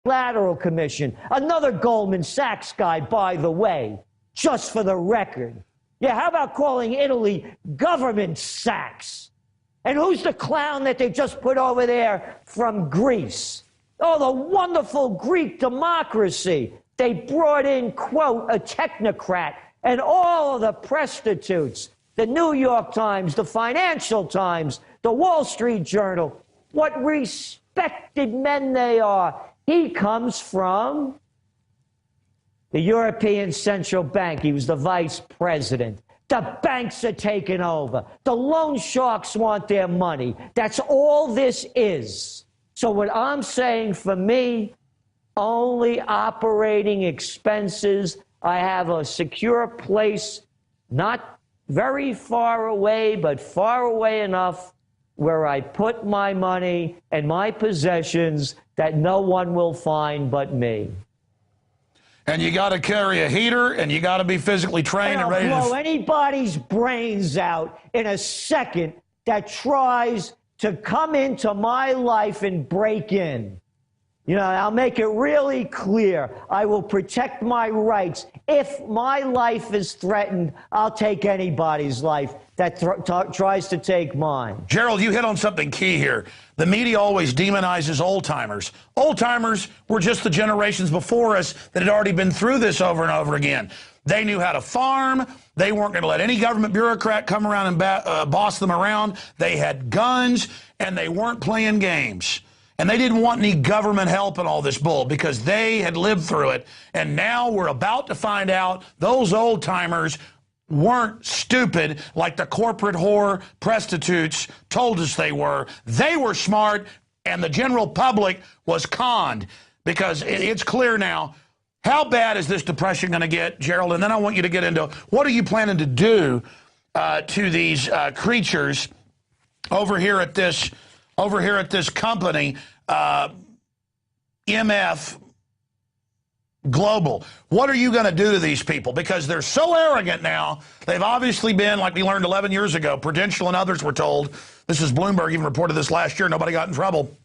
Multilateral Commission, another Goldman Sachs guy, by the way, just for the record. Yeah, how about calling Italy government Sachs? And who's the clown that they just put over there from Greece? Oh, the wonderful Greek democracy. They brought in, quote, a technocrat, and all of the prostitutes, the New York Times, the Financial Times, the Wall Street Journal, what respected men they are. He comes from the European Central Bank. He was the vice president. The banks are taking over. The loan sharks want their money. That's all this is. So what I'm saying, for me, only operating expenses. I have a secure place, not very far away, but far away enough where I put my money and my possessions that no one will find but me. And you got to carry a heater, and you got to be physically trained and ready to blow anybody's brains out in a second that tries to come into my life and break in. You know, I'll make it really clear. I will protect my rights. If my life is threatened, I'll take anybody's life that tries to take mine. Gerald, you hit on something key here. The media always demonizes old-timers. Old-timers were just the generations before us that had already been through this over and over again. They knew how to farm. They weren't going to let any government bureaucrat come around and boss them around. They had guns, and they weren't playing games. And they didn't want any government help in all this bull because they had lived through it. And now we're about to find out those old-timers weren't stupid like the corporate whore prostitutes told us they were. They were smart, and the general public was conned, because it's clear now. How bad is this depression going to get, Gerald? And then I want you to get into what are you planning to do to these creatures over here at this company, MF Global. What are you going to do to these people? Because they're so arrogant now. They've obviously been, like we learned 11 years ago, Prudential and others were told. This is Bloomberg even reported this last year. Nobody got in trouble.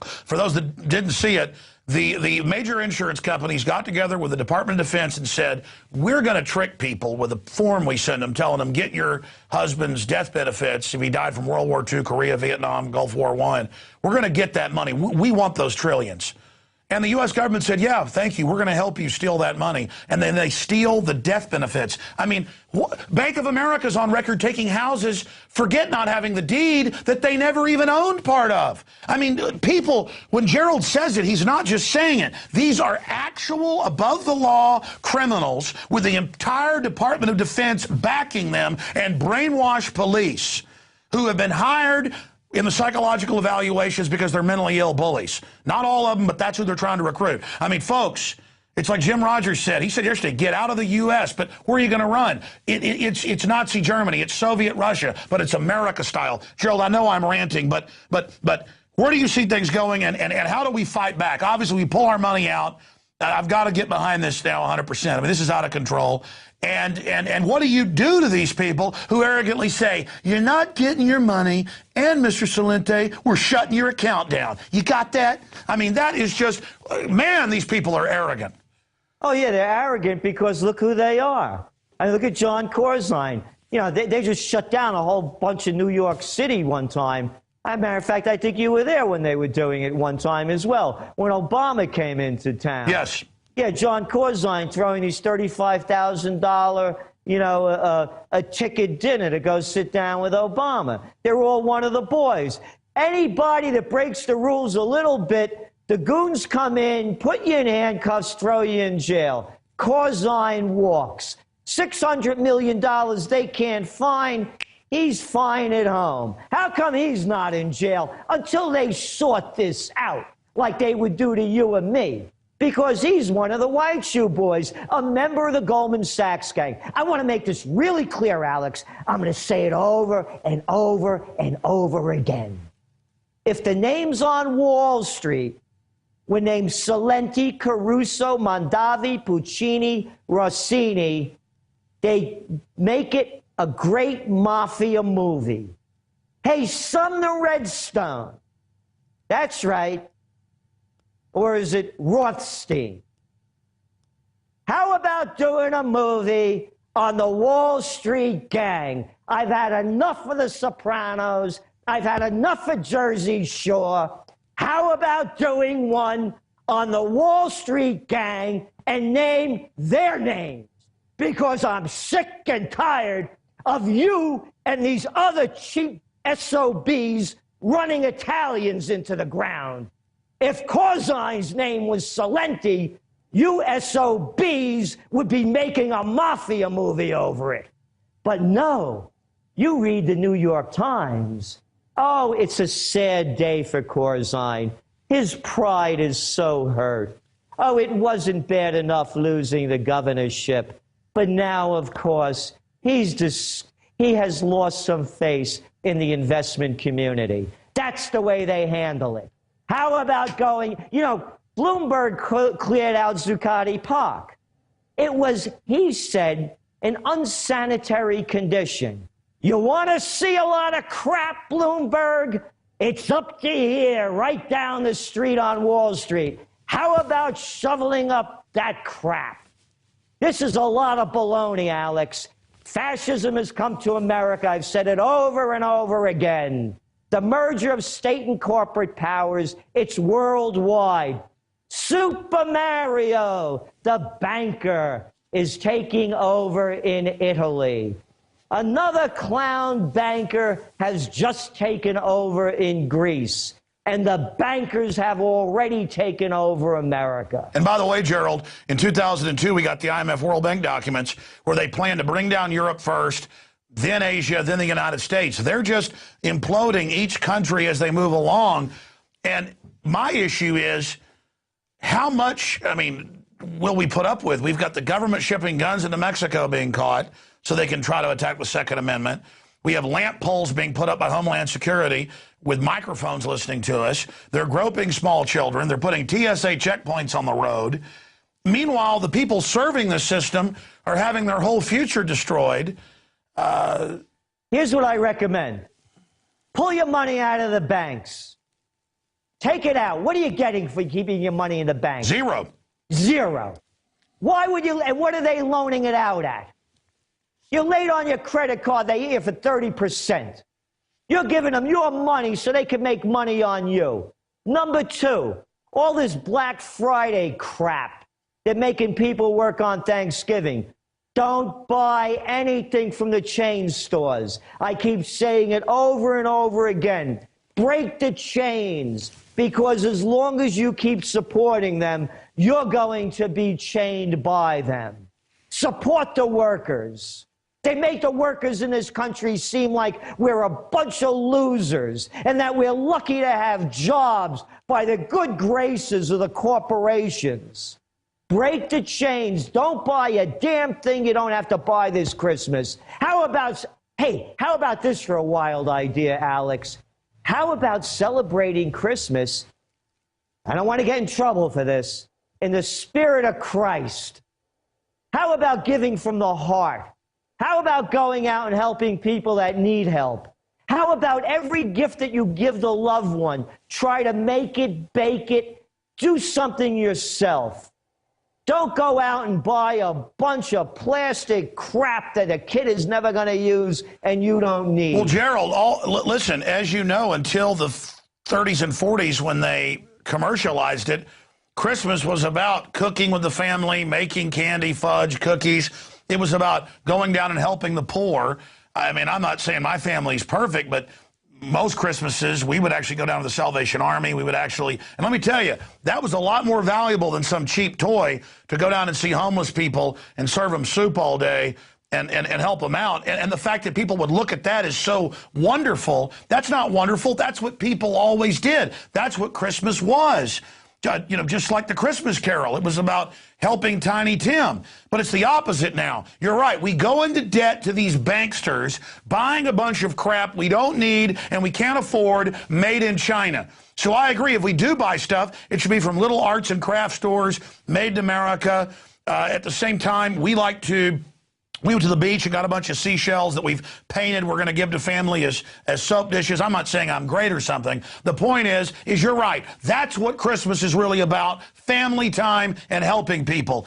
For those that didn't see it, the major insurance companies got together with the Department of Defense and said, we're going to trick people with a form we send them telling them, get your husband's death benefits if he died from World War II, Korea, Vietnam, Gulf War I. We're going to get that money. We want those trillions. And the U.S. government said, yeah, thank you. We're going to help you steal that money. And then they steal the death benefits. I mean, Bank of America's on record taking houses, forget not having the deed that they never even owned part of. I mean, people, when Gerald says it, he's not just saying it. These are actual above-the-law criminals with the entire Department of Defense backing them, and brainwashed police who have been hired in the psychological evaluations because they're mentally ill bullies. Not all of them, but that's who they're trying to recruit. I mean, folks, it's like Jim Rogers said. He said yesterday, get out of the U.S., but where are you going to run? It's Nazi Germany, it's Soviet Russia, but it's America style. Gerald, I know I'm ranting, but where do you see things going, and how do we fight back? Obviously, we pull our money out. I've got to get behind this now 100%. I mean, this is out of control. And what do you do to these people who arrogantly say, you're not getting your money, and Mr. Salente, we're shutting your account down? You got that? I mean, that is just, man, these people are arrogant. Oh, yeah, they're arrogant because look who they are. I mean, look at John Corzine. You know, they just shut down a whole bunch of New York City one time. As a matter of fact, I think you were there when they were doing it one time as well, when Obama came into town. Yes. Yeah, John Corzine throwing these $35,000, you know, a ticket dinner to go sit down with Obama. They're all one of the boys. Anybody that breaks the rules a little bit, the goons come in, put you in handcuffs, throw you in jail. Corzine walks. $600 million they can't find. He's fine at home. How come he's not in jail until they sort this out, like they would do to you and me? Because he's one of the white shoe boys, a member of the Goldman Sachs gang. I want to make this really clear, Alex. I'm going to say it over and over and over again. If the names on Wall Street were named Salenti, Caruso, Mondavi, Puccini, Rossini, they make it a great mafia movie. Hey, Sumner Redstone. That's right. or is it Rothstein? How about doing a movie on the Wall Street Gang? I've had enough of The Sopranos. I've had enough of Jersey Shore. How about doing one on the Wall Street Gang and name their names? Because I'm sick and tired of you and these other cheap SOBs running Italians into the ground. If Corzine's name was Salenti, you SOBs would be making a mafia movie over it. But no, you read the New York Times. Oh, it's a sad day for Corzine. His pride is so hurt. Oh, it wasn't bad enough losing the governorship, but now, of course, he has lost some face in the investment community. That's the way they handle it. How about going, Bloomberg cleared out Zuccotti Park. It was, he said, an unsanitary condition. You want to see a lot of crap, Bloomberg? It's up to here, right down the street on Wall Street. How about shoveling up that crap? This is a lot of baloney, Alex. Fascism has come to America. I've said it over and over again. The merger of state and corporate powers, it's worldwide. Super Mario, the banker, is taking over in Italy. Another clown banker has just taken over in Greece. And the bankers have already taken over America. And by the way, Gerald, in 2002, we got the IMF World Bank documents where they plan to bring down Europe first, then Asia, then the United States. They're just imploding each country as they move along. And my issue is, how much, will we put up with? We've got the government shipping guns into Mexico being caught so they can try to attack the Second Amendment. We have lamp poles being put up by Homeland Security with microphones listening to us. They're groping small children. They're putting TSA checkpoints on the road. Meanwhile, the people serving the system are having their whole future destroyed. Here's what I recommend. Pull your money out of the banks. Take it out. What are you getting for keeping your money in the bank? Zero. Zero. Why would you, and what are they loaning it out at? You're late on your credit card, they hear for 30%. You're giving them your money so they can make money on you. Number two, all this Black Friday crap. They're making people work on Thanksgiving. Don't buy anything from the chain stores. I keep saying it over and over again. Break the chains, because as long as you keep supporting them, you're going to be chained by them. Support the workers. They make the workers in this country seem like we're a bunch of losers and that we're lucky to have jobs by the good graces of the corporations. Break the chains. Don't buy a damn thing you don't have to buy this Christmas. How about this for a wild idea, Alex? How about celebrating Christmas? I don't want to get in trouble for this. In the spirit of Christ. How about giving from the heart? How about going out and helping people that need help? How about every gift that you give the loved one, try to make it, bake it, do something yourself. Don't go out and buy a bunch of plastic crap that a kid is never going to use and you don't need. Well, Gerald, listen, as you know, until the 30s and 40s when they commercialized it, Christmas was about cooking with the family, making candy, fudge, cookies. It was about going down and helping the poor. I'm not saying my family's perfect, but most Christmases, we would actually go down to the Salvation Army. We would actually, and let me tell you, that was a lot more valuable than some cheap toy to go down and see homeless people and serve them soup all day and help them out. And the fact that people would look at that is so wonderful. That's not wonderful. That's what people always did. That's what Christmas was. Just like the Christmas Carol. It was about helping Tiny Tim. But it's the opposite now. You're right. We go into debt to these banksters, buying a bunch of crap we don't need and we can't afford, made in China. So I agree. If we do buy stuff, it should be from little arts and craft stores, made in America. At the same time, we like to We went to the beach and got a bunch of seashells that we've painted. We're going to give to family as soap dishes. I'm not saying I'm great or something. The point is you're right. That's what Christmas is really about, family time and helping people.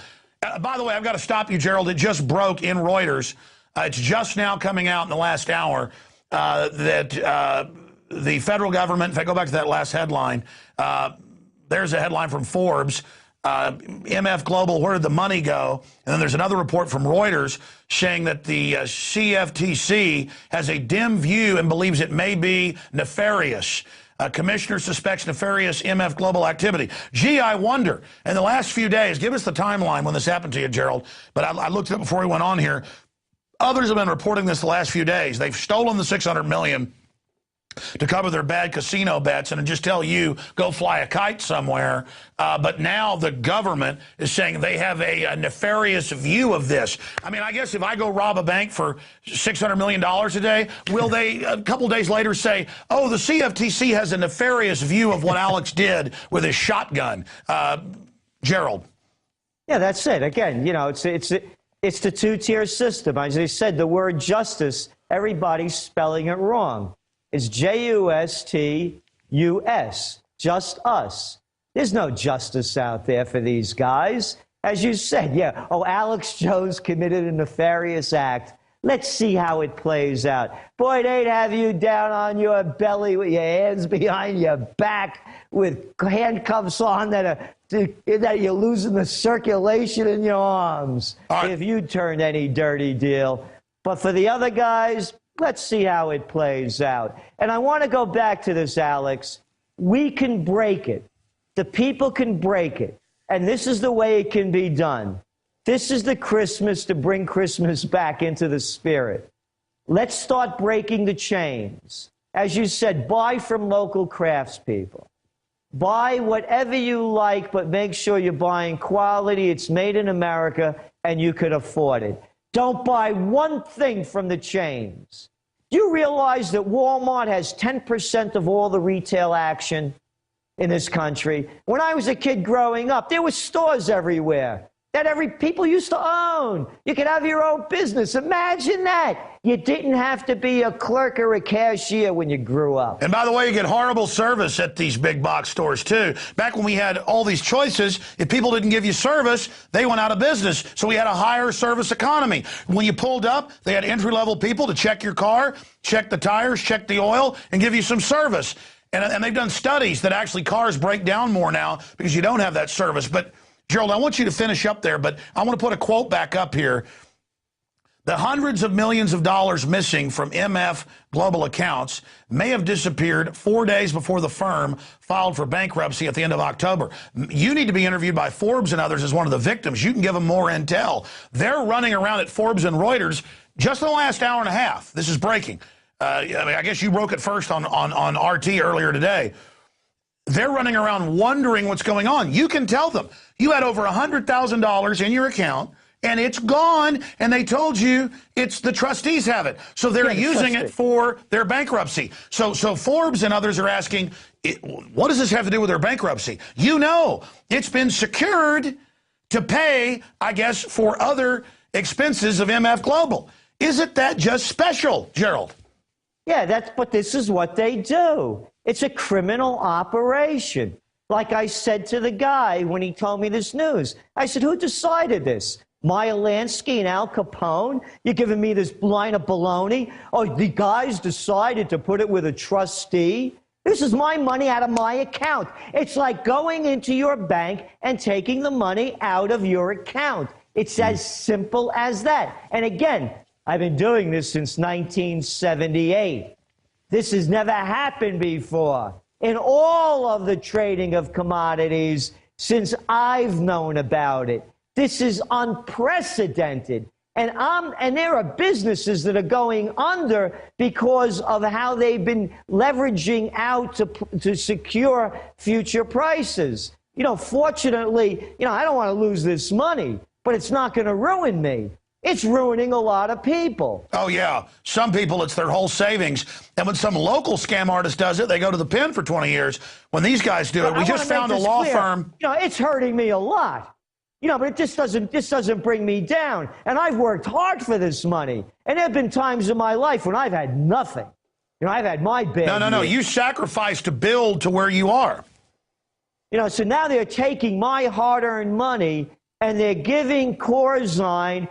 By the way, I've got to stop you, Gerald. It just broke in Reuters. It's just now coming out in the last hour that the federal government, if I go back to that last headline, there's a headline from Forbes, MF Global, where did the money go? And then there's another report from Reuters saying that the CFTC has a dim view and believes it may be nefarious. Commissioner suspects nefarious MF Global activity. Gee, I wonder, in the last few days, give us the timeline when this happened to you, Gerald, but I looked at it before we went on here. Others have been reporting this the last few days. They've stolen the $600 million to cover their bad casino bets and just tell you, go fly a kite somewhere. But now the government is saying they have a nefarious view of this. I mean, I guess if I go rob a bank for $600 million a day, will they a couple days later say, oh, the CFTC has a nefarious view of what Alex did with his shotgun? Gerald. Yeah, that's it. Again, you know, it's the two-tier system. As I said, the word justice, everybody's spelling it wrong. It's J-U-S-T-U-S, just us. There's no justice out there for these guys. As you said, yeah, oh, Alex Jones committed a nefarious act. Let's see how it plays out. Boy, they'd have you down on your belly with your hands behind your back with handcuffs on that you're losing the circulation in your arms if you turned any dirty deal. But for the other guys, let's see how it plays out. And I want to go back to this, Alex. We can break it. The people can break it. And this is the way it can be done. This is the Christmas to bring Christmas back into the spirit. Let's start breaking the chains. As you said, buy from local craftspeople. Buy whatever you like, but make sure you're buying quality. It's made in America, and you could afford it. Don't buy one thing from the chains. Do you realize that Walmart has 10% of all the retail action in this country? When I was a kid growing up, there were stores everywhere that people used to own. You could have your own business. Imagine that. You didn't have to be a clerk or a cashier when you grew up. And by the way, you get horrible service at these big box stores, too. Back when we had all these choices, if people didn't give you service, they went out of business. So we had a higher service economy. When you pulled up, they had entry-level people to check your car, check the tires, check the oil, and give you some service. And they've done studies that actually cars break down more now because you don't have that service. But Gerald, I want you to finish up there, but I want to put a quote back up here. The hundreds of millions of dollars missing from MF Global accounts may have disappeared 4 days before the firm filed for bankruptcy at the end of October. You need to be interviewed by Forbes and others as one of the victims. You can give them more intel. They're running around at Forbes and Reuters just in the last hour and a half. This is breaking. I guess you broke it first on RT earlier today. They're running around wondering what's going on. You can tell them you had over $100,000 in your account and it's gone, and they told you it's the trustees have it. So they're using it for their bankruptcy. So Forbes and others are asking, what does this have to do with their bankruptcy? You know, it's been secured to pay, I guess, for other expenses of MF Global. Isn't that just special, Gerald? Yeah, but this is what they do. It's a criminal operation. Like I said to the guy when he told me this news, I said, who decided this? Meyer Lansky and Al Capone? You're giving me this line of baloney? Oh, the guys decided to put it with a trustee? This is my money out of my account. It's like going into your bank and taking the money out of your account. It's as simple as that. And again, I've been doing this since 1978. This has never happened before in all of the trading of commodities since I've known about it. This is unprecedented. And there are businesses that are going under because of how they've been leveraging out to secure future prices. You know, fortunately, I don't want to lose this money, but it's not going to ruin me. It's ruining a lot of people. Oh, yeah. Some people, it's their whole savings. And when some local scam artist does it, they go to the pen for 20 years. When these guys do it, we just found a law firm. It's hurting me a lot. You know, but it just doesn't bring me down. And I've worked hard for this money. And there have been times in my life when I've had nothing. You know, I've had my bad No. years. You sacrificed to build to where you are. You know, so now they're taking my hard-earned money and they're giving Corzine